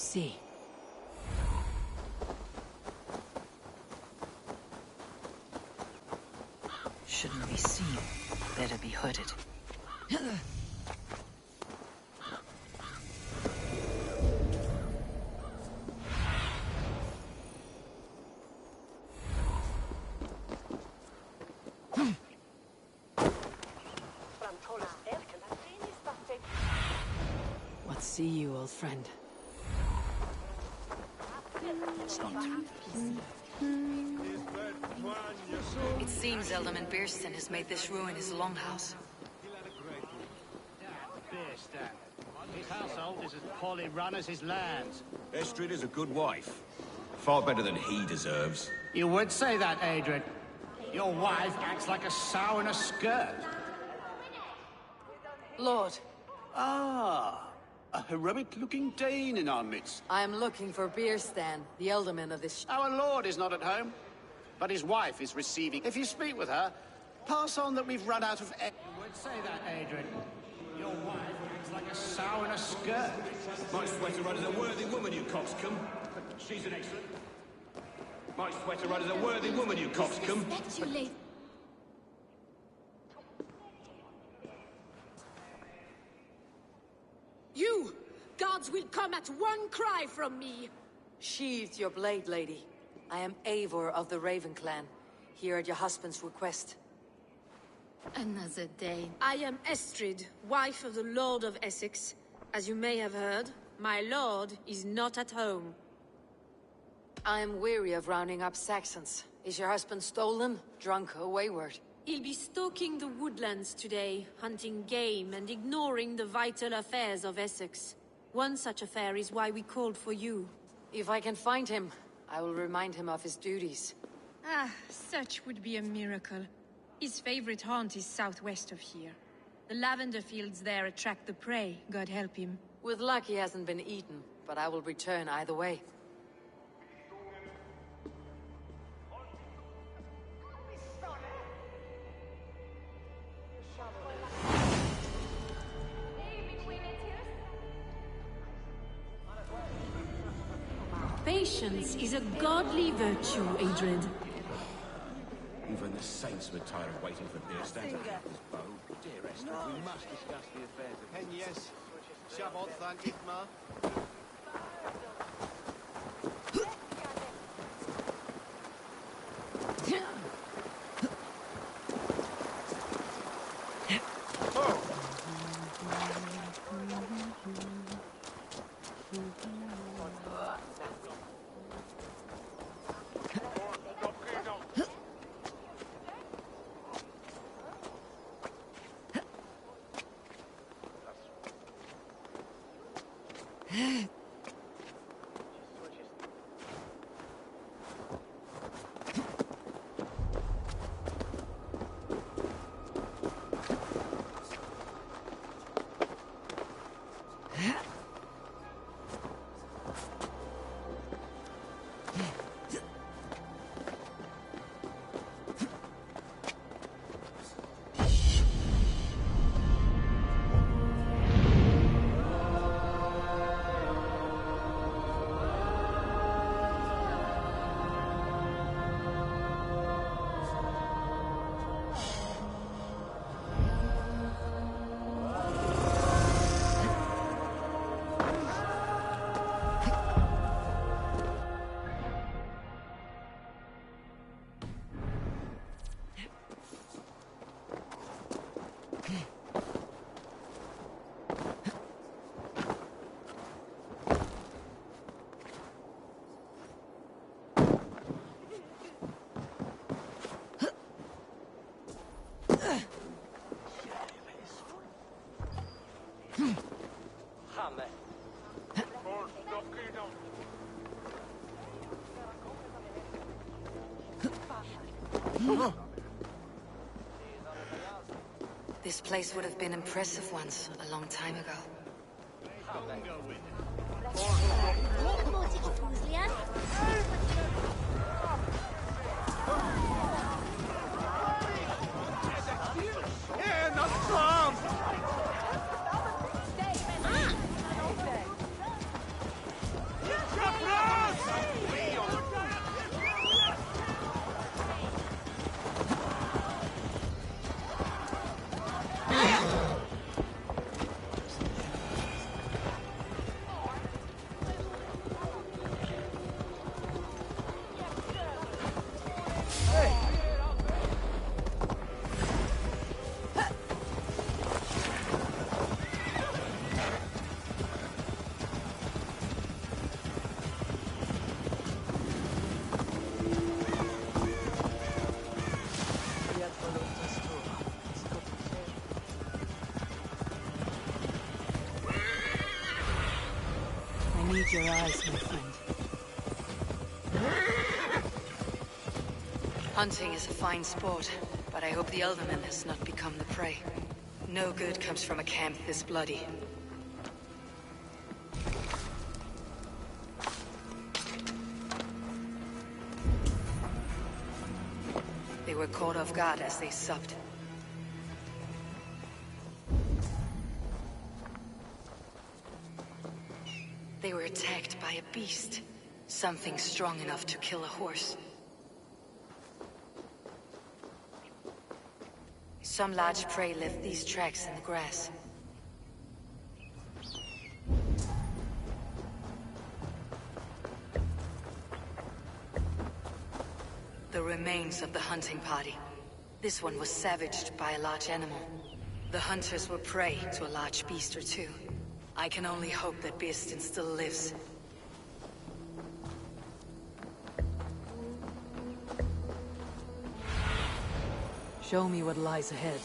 see. Shouldn't be seen. Better be hooded. What see you, old friend? It's not. It seems Alderman Bierstein has made this ruin his longhouse. His household is as poorly run as his lands. Estrid is a good wife. Far better than he deserves. You would say that, Adrian. Your wife acts like a sow in a skirt. Lord, Ah, a heroic-looking Dane in our midst. I am looking for Bierstein, the alderman of this... Our lord is not at home, but his wife is receiving. If you speak with her, pass on that we've run out of egg. You would say that, Adrian. Your wife acts like a sow in a skirt. My sweater run is a worthy woman, you coxcomb. She's an excellent... My sweater run is a worthy woman, you coxcomb. Respect you, lady. You! Gods will come at one cry from me! Sheathe your blade, lady. I am Eivor of the Raven clan, here at your husband's request. Another day. I am Estrid, wife of the Lord of Essex. As you may have heard, my lord is not at home. I am weary of rounding up Saxons. Is your husband stolen, drunk, or wayward? He'll be stalking the woodlands today, hunting game and ignoring the vital affairs of Essex. One such affair is why we called for you. If I can find him, I will remind him of his duties. Ah, such would be a miracle. His favorite haunt is southwest of here. The lavender fields there attract the prey, God help him. With luck he hasn't been eaten, but I will return either way. Patience is a godly virtue, Adrid. Even the saints were tired of waiting for Bierstein to have his bow. Dear Estrid, we must discuss the affairs of... Hen yes. Shabbat than Itmar. This place would have been impressive once, a long time ago. Yeah, not Trump! friend. Hunting is a fine sport, but I hope the Elderman has not become the prey. No good comes from a camp this bloody. They were caught off guard as they supped. They were attacked by a beast. Something strong enough to kill a horse. Some large prey left these tracks in the grass. The remains of the hunting party. This one was savaged by a large animal. The hunters were prey to a large beast or two. I can only hope that Beastin still lives. Show me what lies ahead.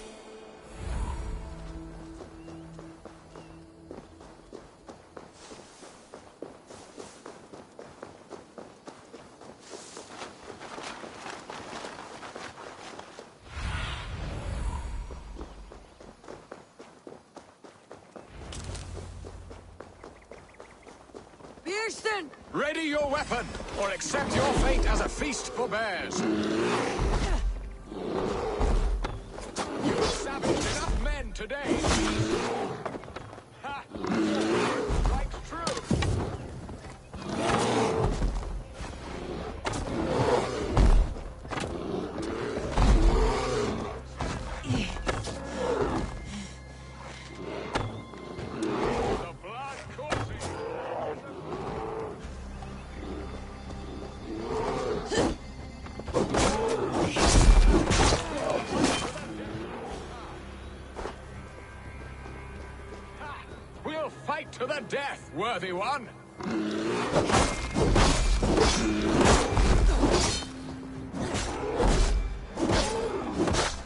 Beastin! Ready your weapon, or accept your fate as a feast for bears. You've savaged enough men today. Ha! Right true. The blood coursing. We'll fight to the death, worthy one!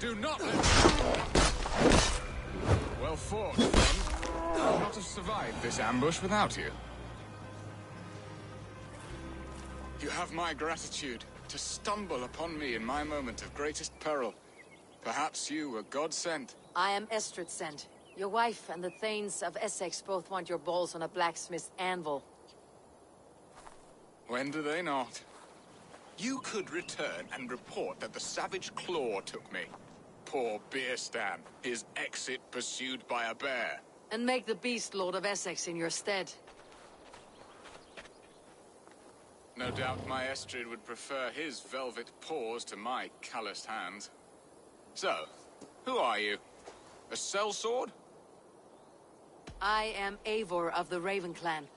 Do not let... Well fought, friend. I would not have survived this ambush without you. You have my gratitude to stumble upon me in my moment of greatest peril. Perhaps you were God-sent. I am Estrid sent. Your wife and the Thanes of Essex both want your balls on a blacksmith's anvil. When do they not? You could return and report that the savage Claw took me. Poor Beerstan, his exit pursued by a bear. And make the beast Lord of Essex in your stead. No doubt my Estrid would prefer his velvet paws to my calloused hands. So, who are you? A sellsword? I am Eivor of the Raven Clan.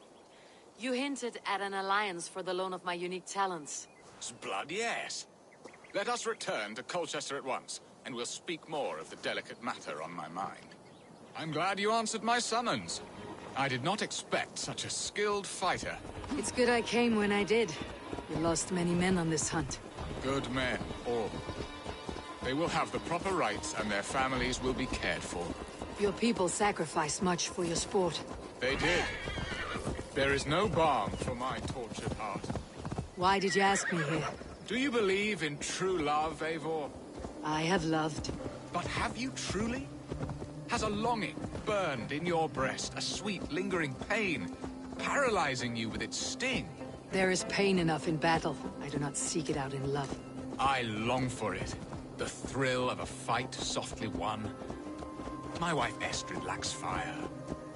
You hinted at an alliance for the loan of my unique talents. Blood, yes. Let us return to Colchester at once, and we'll speak more of the delicate matter on my mind. I'm glad you answered my summons. I did not expect such a skilled fighter. It's good I came when I did. You lost many men on this hunt. Good men, all. They will have the proper rights, and their families will be cared for. Your people sacrificed much for your sport. They did. There is no balm for my tortured heart. Why did you ask me here? Do you believe in true love, Eivor? I have loved. But have you truly? Has a longing burned in your breast, a sweet, lingering pain, paralyzing you with its sting? There is pain enough in battle. I do not seek it out in love. I long for it. The thrill of a fight softly won. My wife Estrid lacks fire.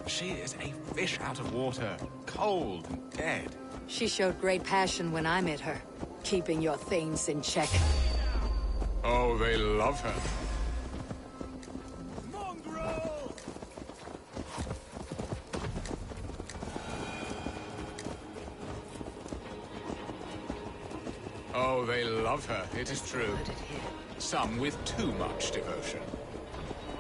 She is a fish out of water, cold and dead. She showed great passion when I met her, keeping your Thanes in check. Oh, they love her. Mongrel! Oh, they love her, it is true. Some with too much devotion.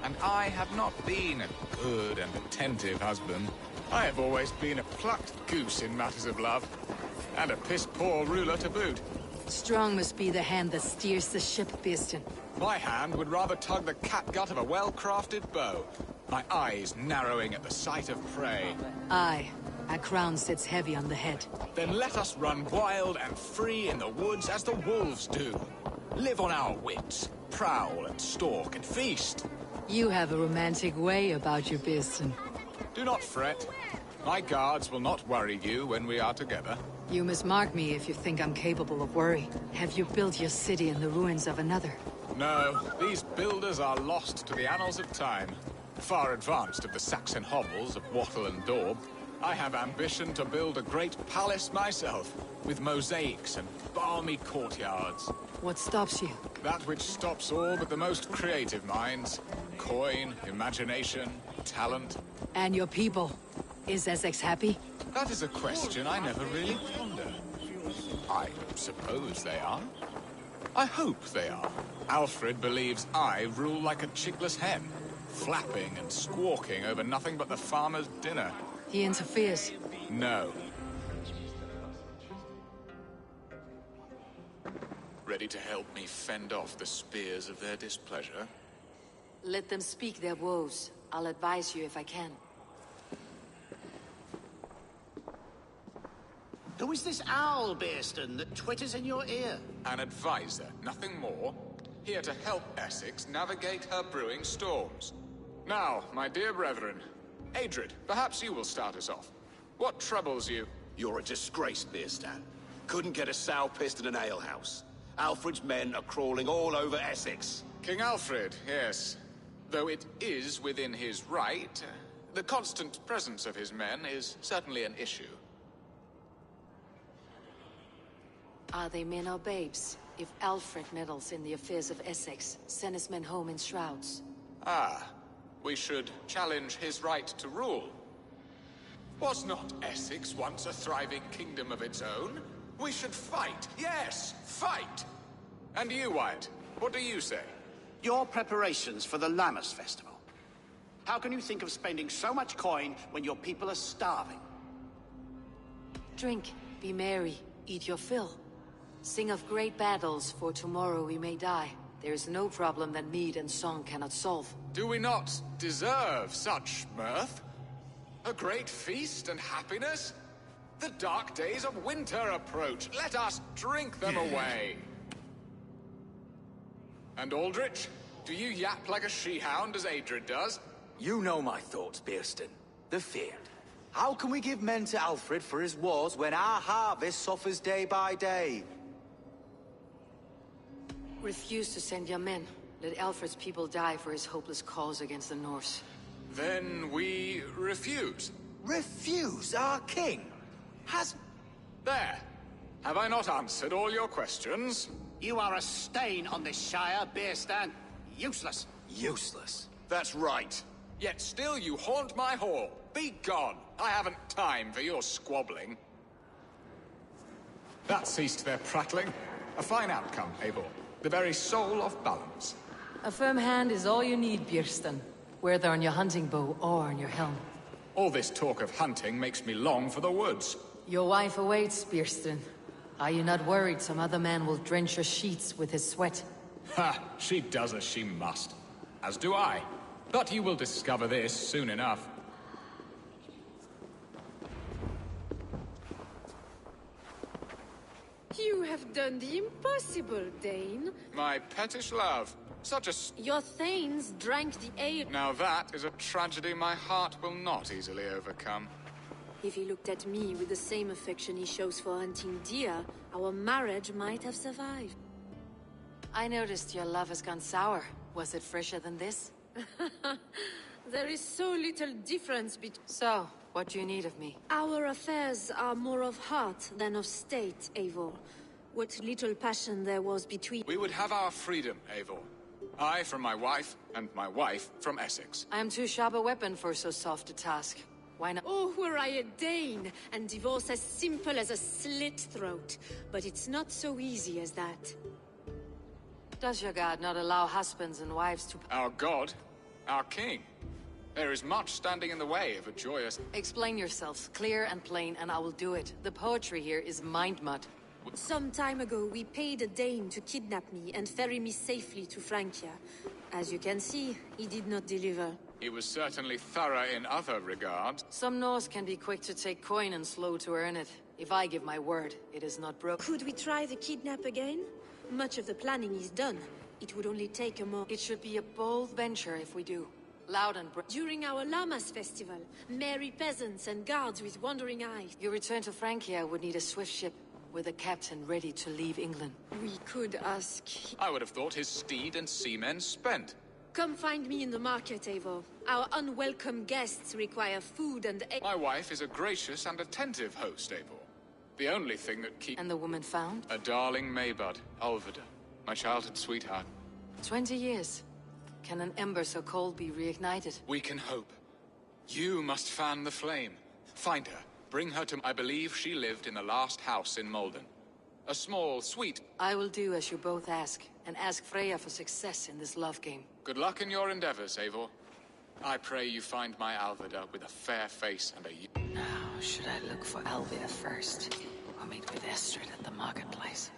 And I have not been a good and attentive husband. I have always been a plucked goose in matters of love. And a piss-poor ruler to boot. Strong must be the hand that steers the ship, Beastin. My hand would rather tug the catgut of a well-crafted bow. My eyes narrowing at the sight of prey. I A crown sits heavy on the head. Then let us run wild and free in the woods as the wolves do. Live on our wits, prowl and stalk and feast. You have a romantic way about you, Beeston. Do not fret. My guards will not worry you when we are together. You must mark me if you think I'm capable of worry. Have you built your city in the ruins of another? No, these builders are lost to the annals of time. Far advanced of the Saxon hovels of Wattle and Daub. I have ambition to build a great palace myself, with mosaics and balmy courtyards. What stops you? That which stops all but the most creative minds. Coin, imagination, talent. And your people? Is Essex happy? That is a question I never really ponder. I suppose they are. I hope they are. Alfred believes I rule like a chickless hen, flapping and squawking over nothing but the farmer's dinner. He interferes. No. Ready to help me fend off the spears of their displeasure? Let them speak their woes. I'll advise you if I can. Who is this owl, Beeston, that twitters in your ear? An advisor, nothing more. Here to help Essex navigate her brewing storms. Now, my dear brethren, Adrid, perhaps you will start us off. What troubles you? You're a disgrace, Beerstan. Couldn't get a sow pissed in an alehouse. Alfred's men are crawling all over Essex. King Alfred, yes. Though it is within his right, the constant presence of his men is certainly an issue. Are they men or babes? If Alfred meddles in the affairs of Essex, send his men home in shrouds. Ah, we should challenge his right to rule. Was not Essex once a thriving kingdom of its own? We should fight, yes, fight! And you, Wyatt, what do you say? Your preparations for the Lammas festival. How can you think of spending so much coin when your people are starving? Drink, be merry, eat your fill. Sing of great battles, for tomorrow we may die. There is no problem that mead and song cannot solve. Do we not deserve such mirth? A great feast and happiness? The dark days of winter approach. Let us drink them away. And Aldrich, do you yap like a she-hound as Adrid does? You know my thoughts, Beerston. The feared. How can we give men to Alfred for his wars when our harvest suffers day by day? Refuse to send your men. Let Alfred's people die for his hopeless cause against the Norse. Then we refuse. Refuse our king? Has... There. Have I not answered all your questions? You are a stain on this shire, Beerstan. Useless. Useless. That's right. Yet still you haunt my hall. Be gone. I haven't time for your squabbling. That ceased their prattling. A fine outcome, Eivor. The very soul of balance. A firm hand is all you need, Björsten. Whether on your hunting bow or on your helm. All this talk of hunting makes me long for the woods. Your wife awaits, Björsten. Are you not worried some other man will drench your sheets with his sweat? Ha! She does as she must. As do I. But you will discover this soon enough. You have done the impossible, Dane. My pettish love. Such a Your thanes drank the ale. Now that is a tragedy my heart will not easily overcome. If he looked at me with the same affection he shows for hunting deer, our marriage might have survived. I noticed your love has gone sour. Was it fresher than this? There is so little difference between... So, what do you need of me? Our affairs are more of heart than of state, Eivor. What little passion there was between... We would have our freedom, Eivor. I from my wife, and my wife from Essex. I am too sharp a weapon for so soft a task. Why not? Oh, were I a Dane, and divorce as simple as a slit throat. But it's not so easy as that. Does your god not allow husbands and wives to... Our god, our king. There is much standing in the way of a joyous... Explain yourselves, clear and plain, and I will do it. The poetry here is mind mud. Some time ago, we paid a Dane to kidnap me and ferry me safely to Francia. As you can see, he did not deliver. He was certainly thorough in other regards. Some Norse can be quick to take coin and slow to earn it. If I give my word, it is not broken. Could we try the kidnap again? Much of the planning is done. It would only take a moment. It should be a bold venture if we do. Loud and During our Llamas festival, merry peasants and guards with wandering eyes. Your return to Francia would need a swift ship, with a captain ready to leave England. We could ask... I would have thought his steed and seamen spent. Come find me in the market, Eivor. Our unwelcome guests require food and... My wife is a gracious and attentive host, Eivor. The only thing that keeps... And the woman found? A darling Maybud, Alvida, my childhood sweetheart. 20 years. Can an ember so cold be reignited? We can hope. You must fan the flame. Find her. Bring her to... I believe she lived in the last house in Malden. A small, sweet... I will do as you both ask, and ask Freya for success in this love game. Good luck in your endeavors, Eivor. I pray you find my Alvida with a fair face and a... Now, should I look for Alvida first, or meet with Estrid at the marketplace?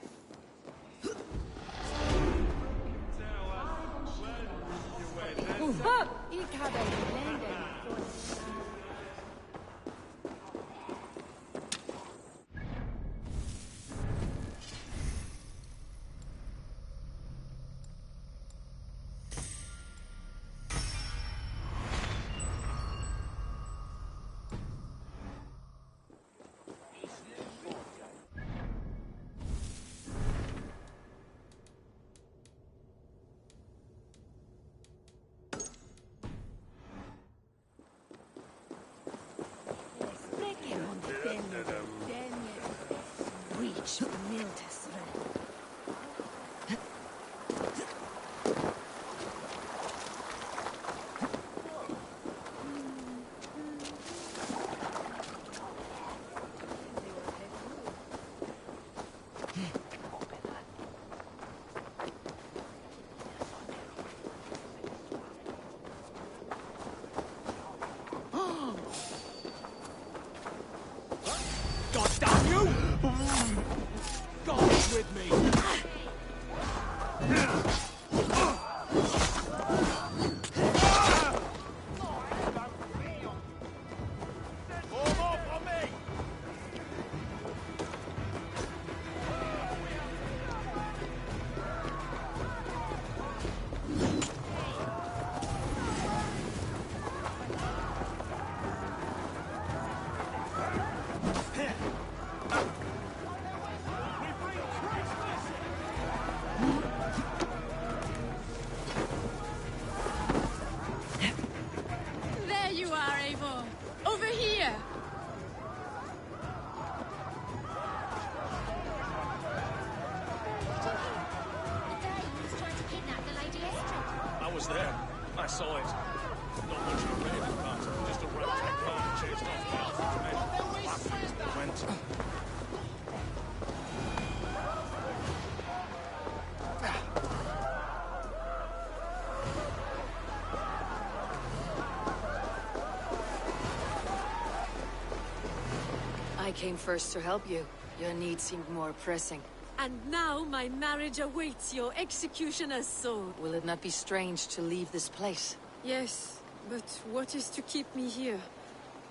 I came first to help you. Your need seemed more pressing. And now my marriage awaits your executioner's sword. Will it not be strange to leave this place? Yes, but what is to keep me here?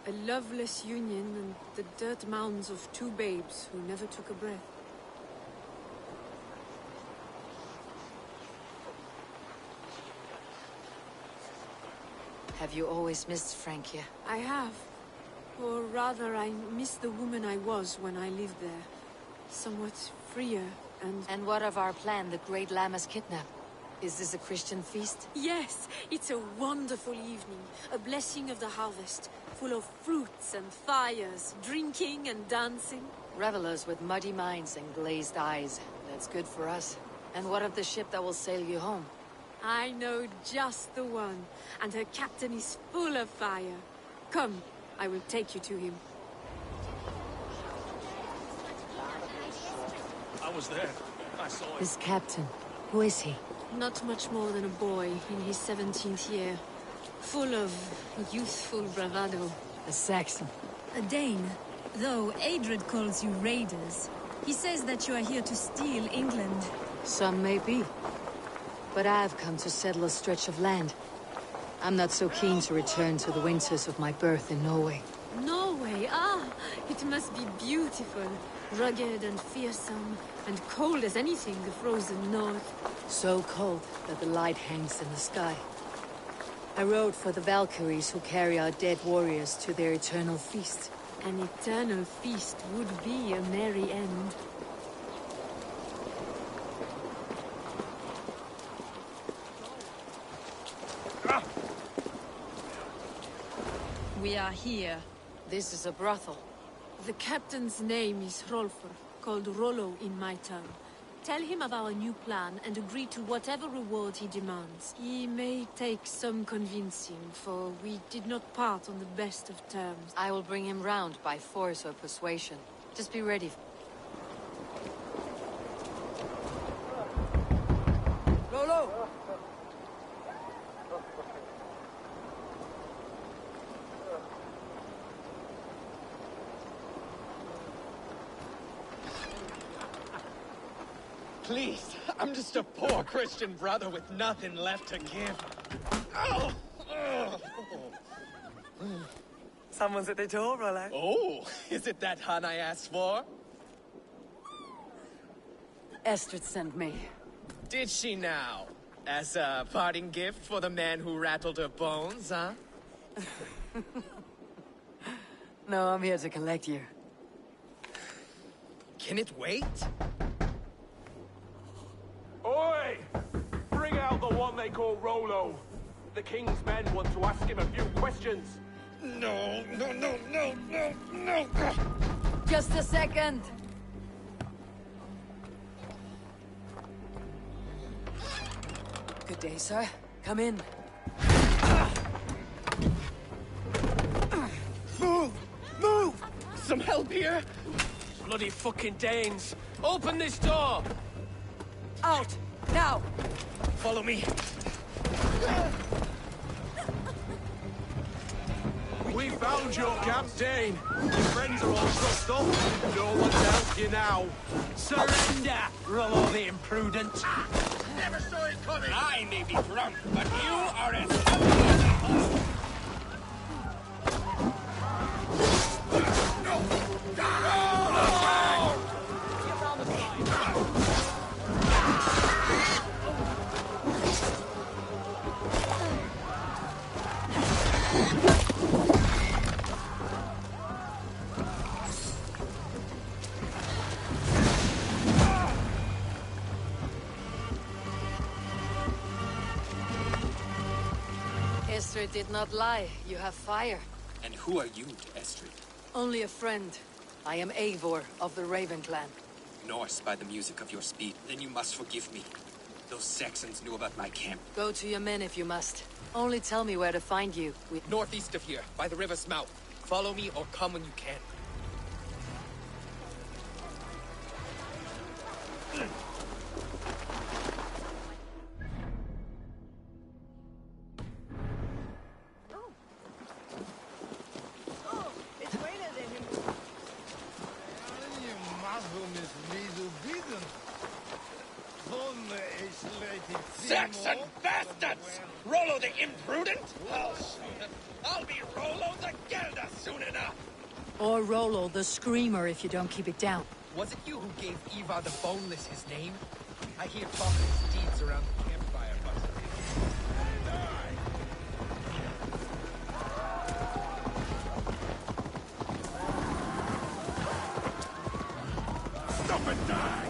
A loveless union and the dirt mounds of two babes who never took a breath. Have you always missed Francia? I have. Or rather, I miss the woman I was when I lived there. Somewhat freer and... And what of our plan, the Great Llamas kidnap? Is this a Christian feast? Yes, it's a wonderful evening. A blessing of the harvest, full of fruits and fires, drinking and dancing. Revelers with muddy minds and glazed eyes. That's good for us. And what of the ship that will sail you home? I know just the one, and her captain is full of fire. Come, I will take you to him. I was there. I saw it. This captain, who is he? Not much more than a boy in his 17th year. Full of youthful bravado. A Saxon. A Dane. Though Adred calls you raiders. He says that you are here to steal England. Some may be. But I've come to settle a stretch of land. I'm not so keen to return to the winters of my birth in Norway. Norway, it must be beautiful. Rugged and fearsome, and cold as anything the frozen north. So cold that the light hangs in the sky. I rode for the Valkyries who carry our dead warriors to their eternal feast. An eternal feast would be a merry end. We are here. This is a brothel. The captain's name is Hrolfr, called Rollo in my tongue. Tell him of our new plan and agree to whatever reward he demands. He may take some convincing, for we did not part on the best of terms. I will bring him round by force or persuasion. Just be ready. Rollo! Please, I'm just a poor Christian brother with nothing left to give. Oh! Someone's at the door, Rollo. Oh, is it that hun I asked for? Estrid sent me. Did she now? As a parting gift for the man who rattled her bones, huh? No, I'm here to collect you. Can it wait? Oi! Bring out the one they call Rollo. The king's men want to ask him a few questions. No. Just a second. Good day, sir. Come in. Move! Some help here? Bloody fucking Danes! Open this door! Out! Now! Follow me. We found your camp, Dane. Your friends are all trussed up. No one to help you now. Surrender, Rollo the imprudent. Never saw it coming. I may be drunk, but you are as healthy as a horse. Estrid did not lie. You have fire. And who are you, Estrid? Only a friend. I am Eivor of the Raven clan. Norse by the music of your speed. Then you must forgive me. Those Saxons knew about my camp. Go to your men if you must. Only tell me where to find you. Northeast of here, by the river's mouth. Follow me or come when you can. Saxon bastards! Rollo the imprudent? I'll be Rollo the Gelder soon enough! Or Rollo the Screamer if you don't keep it down. Was it you who gave Ivar the Boneless his name? I hear talk of his deeds around the campfire, but... Stop and die!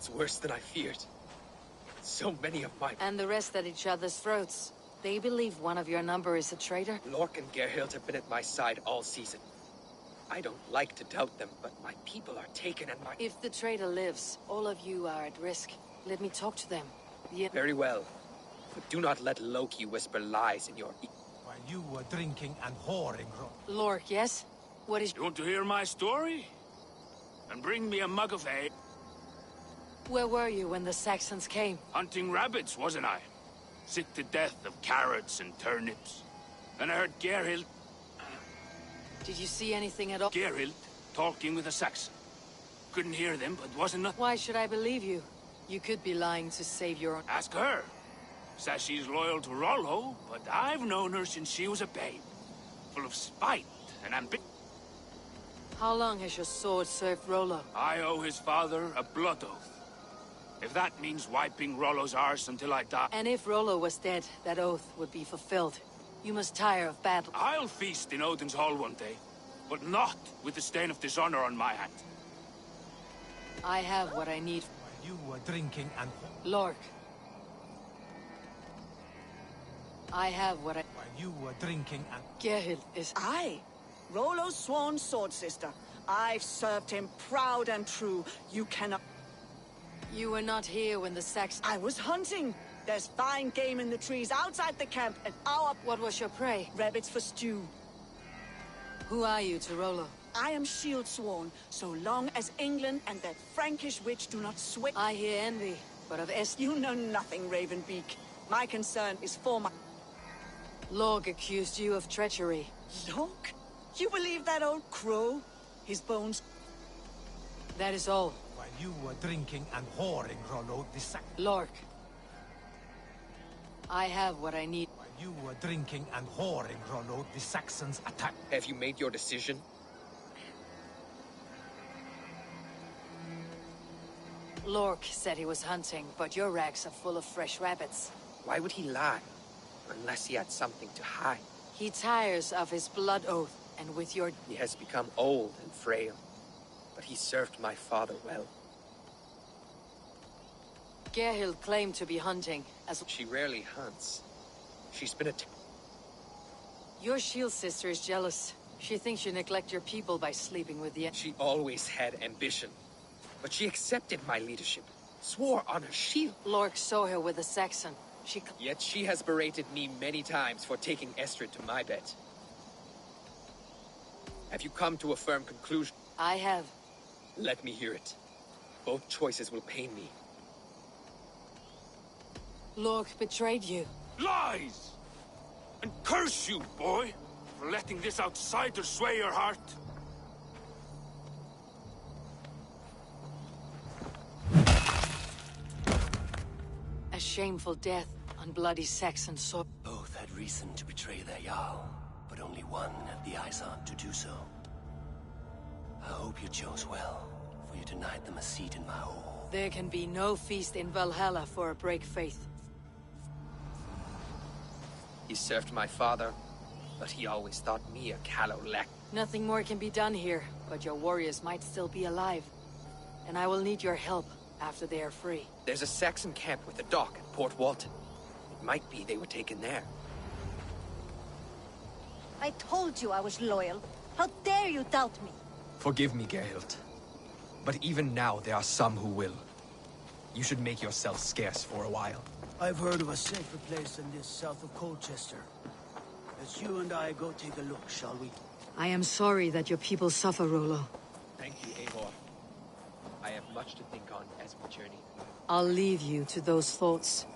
It's worse than I feared. So many of my... And the rest at each other's throats. They believe one of your number is a traitor? Lork and Gerhild have been at my side all season. I don't like to doubt them, but my people are taken and my... If the traitor lives, all of you are at risk. Let me talk to them. Very well. But do not let Loki whisper lies in your... While you were drinking and whoring, Lork, yes? What is... You want to hear my story? And bring me a mug of ale. Where were you when the Saxons came? Hunting rabbits, wasn't I? Sick to death of carrots and turnips. And I heard Gerhild... Did you see anything at all? Gerhild talking with a Saxon. Couldn't hear them, but wasn't nothing. Why should I believe you? You could be lying to save your own... Ask her. Says she's loyal to Rollo, but I've known her since she was a babe. Full of spite and ambition. How long has your sword served Rollo? I owe his father a blood oath. If that means wiping Rollo's arse until I die... And if Rollo was dead, that oath would be fulfilled. You must tire of battle. I'll feast in Odin's hall one day, but not with the stain of dishonor on my hand. I have what I need. While you were drinking and... Lork. I have what I... While you were drinking and... Gerhild is... Aye. Rollo's sworn sword sister. I've served him proud and true. You cannot... You were not here when the Saxons... I was hunting. There's fine game in the trees outside the camp, and our... What was your prey? Rabbits for stew. Who are you to Rollo? I am shield sworn, so long as England and that Frankish witch do not sway... I hear envy, but of Est... You know nothing, Ravenbeak. My concern is for my... Lork accused you of treachery. Lork? You believe that old crow? His bones... That is all. While you were drinking and whoring, Rollo, the sack... Lork. I have what I need. While you were drinking and whoring, Rollo, the Saxons attacked. Have you made your decision? Lork said he was hunting, but your racks are full of fresh rabbits. Why would he lie? Unless he had something to hide. He tires of his blood oath, and with your... He has become old and frail, but he served my father well. Gerhild claimed to be hunting, as... She rarely hunts. She's been a... Your shield sister is jealous. She thinks you neglect your people by sleeping with the... She always had ambition, but she accepted my leadership, swore on her shield. Lork saw her with a Saxon. Yet she has berated me many times for taking Estrid to my bed. Have you come to a firm conclusion? I have. Let me hear it. Both choices will pain me. Lork betrayed you. Lies! And curse you, boy, for letting this outsider sway your heart. A shameful death on bloody Saxon sword. Both had reason to betray their Jarl, but only one had the eyesight to do so. I hope you chose well, for you denied them a seat in my hall. There can be no feast in Valhalla for a break faith. He served my father, but he always thought me a callow lack. Nothing more can be done here, but your warriors might still be alive. And I will need your help after they are free. There's a Saxon camp with a dock at Port Walton. It might be they were taken there. I told you I was loyal. How dare you doubt me? Forgive me, Gerhild. But even now, there are some who will. You should make yourself scarce for a while. I've heard of a safer place than this south of Colchester. Let's you and I go take a look, shall we? I am sorry that your people suffer, Rollo. Thank you, Eivor. I have much to think on as we journey. I'll leave you to those thoughts.